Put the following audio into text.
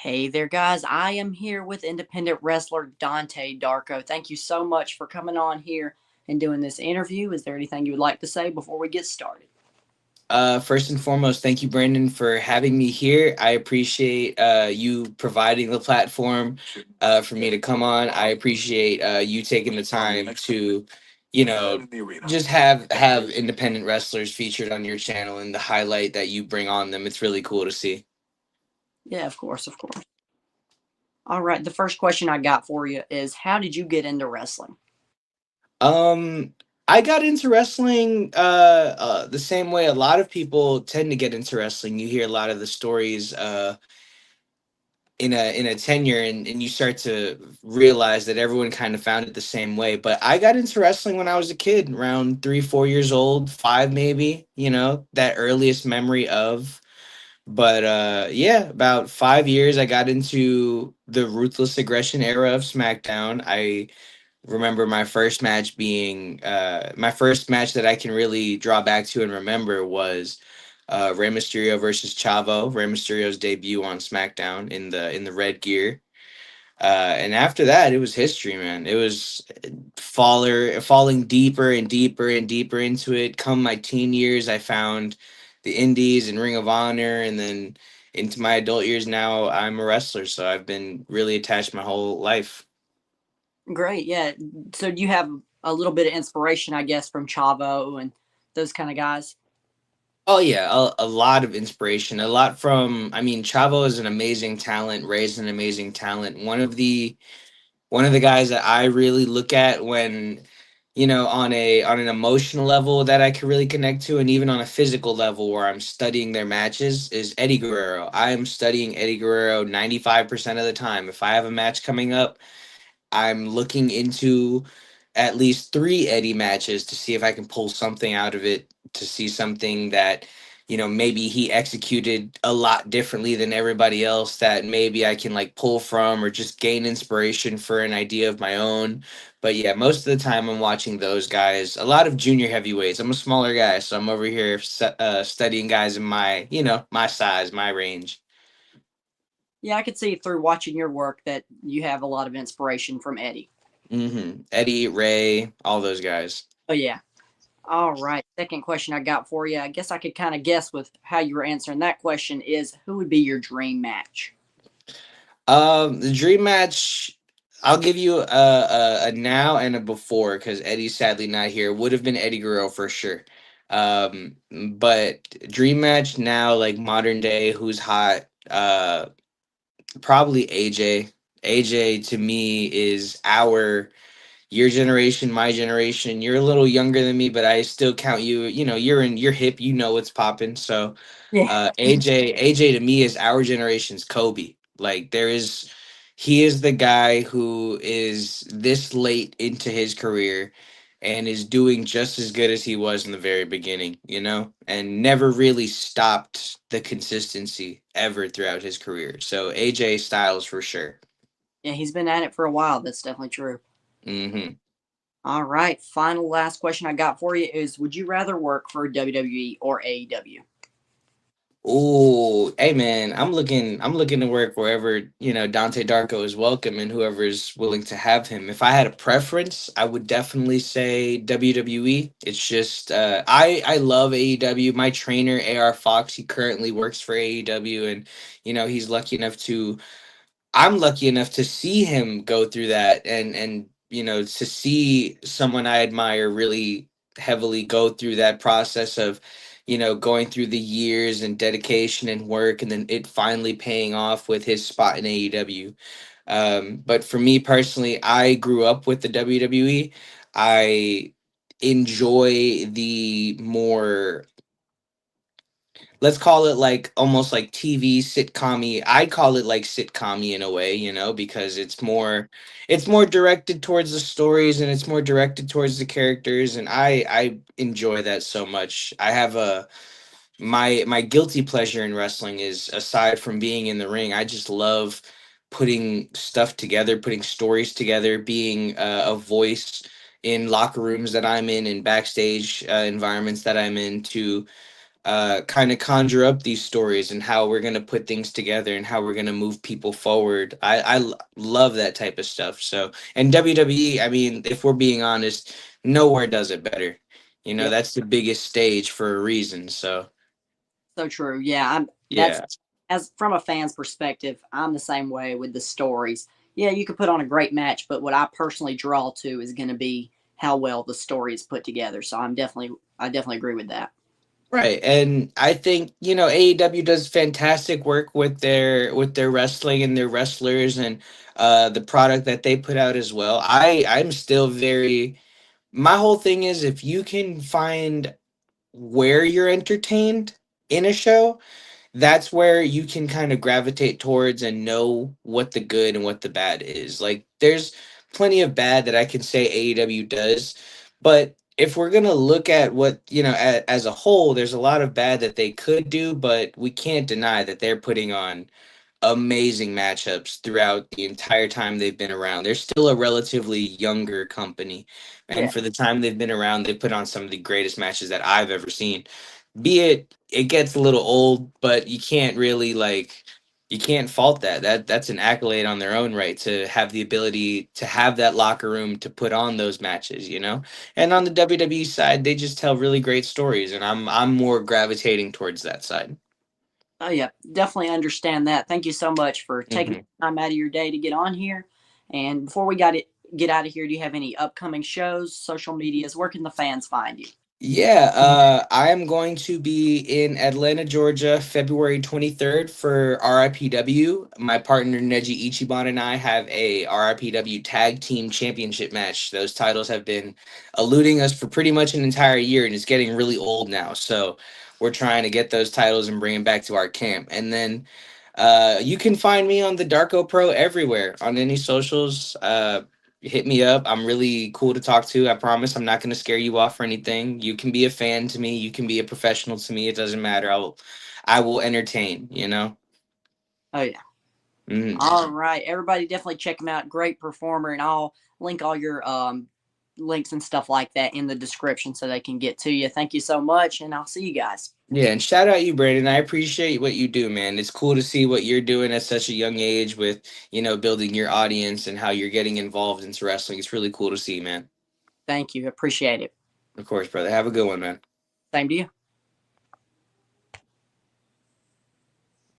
Hey there, guys. I am here with independent wrestler Dante Darko. Thank you so much for coming on here and doing this interview. Is there anything you would like to say before we get started? First and foremost, thank you, Brandon, for having me here. I appreciate you providing the platform for me to come on. I appreciate you taking the time to, just have independent wrestlers featured on your channel and the highlight that you bring on them. It's really cool to see. Yeah, of course, of course. All right. The first question I got for you is how did you get into wrestling? Um, I got into wrestling the same way a lot of people tend to get into wrestling. You hear a lot of the stories in a tenure, and you start to realize that everyone kind of found it the same way. But I got into wrestling when I was a kid, around 3 4 years old, five maybe, that earliest memory of. But yeah, about 5 years I got into the ruthless aggression era of SmackDown. I remember my first match that I can really draw back to and remember was Rey Mysterio versus Chavo, Rey Mysterio's debut on SmackDown in the red gear. And after that, it was history, man. It was falling deeper and deeper and deeper into it. Come my teen years, I found the Indies and Ring of Honor, and then into my adult years now, I'm a wrestler. So I've been really attached my whole life. Great. Yeah. So you have a little bit of inspiration, I guess, from Chavo and those kind of guys. Oh yeah, a lot of inspiration. A lot from, I mean, Chavo is an amazing talent, Ray's an amazing talent. One of the guys that I really look at when, on an emotional level that I can really connect to, and even on a physical level where I'm studying their matches, is Eddie Guerrero. I am studying Eddie Guerrero 95% of the time. If I have a match coming up, I'm looking into at least three Eddie matches to see if I can pull something out of it, to see something that, maybe he executed a lot differently than everybody else that maybe I can like pull from or just gain inspiration for an idea of my own. But yeah, most of the time I'm watching those guys, a lot of junior heavyweights. I'm a smaller guy, so I'm over here studying guys in my, my size, my range. Yeah, I could see through watching your work that you have a lot of inspiration from Eddie. Eddie, Ray, all those guys. Oh, yeah. All right. Second question I got for you. I guess I could kind of guess with how you were answering that question is who would be your dream match? The dream match, I'll give you a now and a before because Eddie's sadly not here. Would have been Eddie Guerrero for sure. But dream match now, like modern day, who's hot? Probably AJ. AJ to me is your generation, my generation. You're a little younger than me, but I still count you. You're hip. You know what's popping. So, Yeah. AJ to me is our generation's Kobe. Like he is the guy who is this late into his career and is doing just as good as he was in the very beginning, and never really stopped the consistency ever throughout his career. So AJ Styles for sure. Yeah, he's been at it for a while. That's definitely true. Hmm. All right. Final last question I got for you is would you rather work for WWE or AEW? Oh, hey man, I'm looking to work wherever, Dante Darko is welcome and whoever is willing to have him. If I had a preference, I would definitely say WWE. It's just I love AEW. My trainer, AR Fox, he currently works for AEW, and he's lucky enough to I'm lucky enough to see him go through that, and to see someone I admire really heavily go through that process of going through the years and dedication and work, and then it finally paying off with his spot in AEW. But for me personally, I grew up with the WWE. I enjoy the more, let's call it like almost like TV sitcom. I call it like sitcom in a way, because it's more directed towards the stories, and it's more directed towards the characters, and I enjoy that so much. I have a my guilty pleasure in wrestling is, aside from being in the ring, I just love putting stuff together, putting stories together, being a voice in locker rooms that I'm in and backstage environments that I'm in, to kind of conjure up these stories and how we're going to put things together and how we're going to move people forward. Love that type of stuff. So, and WWE, I mean, if we're being honest, nowhere does it better. You know, Yep. that's the biggest stage for a reason. So, So true. Yeah, that's yeah. as from a fan's perspective, I'm the same way with the stories. Yeah, you could put on a great match, but what I personally draw to is going to be how well the story is put together. So I definitely agree with that. Right. And I think, you know, AEW does fantastic work with their wrestling and their wrestlers and the product that they put out as well. I'm still very my whole thing is if you can find where you're entertained in a show, that's where you can kind of gravitate towards and know what the good and what the bad is. Like there's plenty of bad that I can say AEW does, but if we're going to look at what, you know, as a whole, there's a lot of bad that they could do, but we can't deny that they're putting on amazing matchups throughout the entire time they've been around. They're still a relatively younger company, and Yeah. for the time they've been around, they put on some of the greatest matches that I've ever seen. Be it gets a little old, but you can't really like you can't fault that. That's an accolade on their own right to have the ability to have that locker room to put on those matches, you know? And on the WWE side, they just tell really great stories and I'm more gravitating towards that side. Oh yeah, definitely understand that. Thank you so much for taking Mhm. time out of your day to get on here. And before we get out of here, do you have any upcoming shows, social medias? Where can the fans find you? Yeah, I am going to be in Atlanta, Georgia, February 23rd for RIPW. My partner Neji Ichiban and I have a RIPW Tag Team Championship match. Those titles have been eluding us for pretty much an entire year, and it's getting really old now. So we're trying to get those titles and bring them back to our camp. And then you can find me on the Darko Pro everywhere on any socials. Hit me up. I'm really cool to talk to. I promise I'm not going to scare you off or anything. You can be a fan to me. You can be a professional to me. It doesn't matter. I will entertain, you know? Oh yeah. Mhm. All right, everybody, definitely check him out. Great performer, and I'll link all your links and stuff like that in the description so they can get to you. Thank you so much, and I'll see you guys. Yeah, and shout out you, Brandon. I appreciate what you do, man. It's cool to see what you're doing at such a young age with, you know, building your audience and how you're getting involved into wrestling. It's really cool to see, man. Thank you. Appreciate it. Of course, brother. Have a good one, man. Same to you.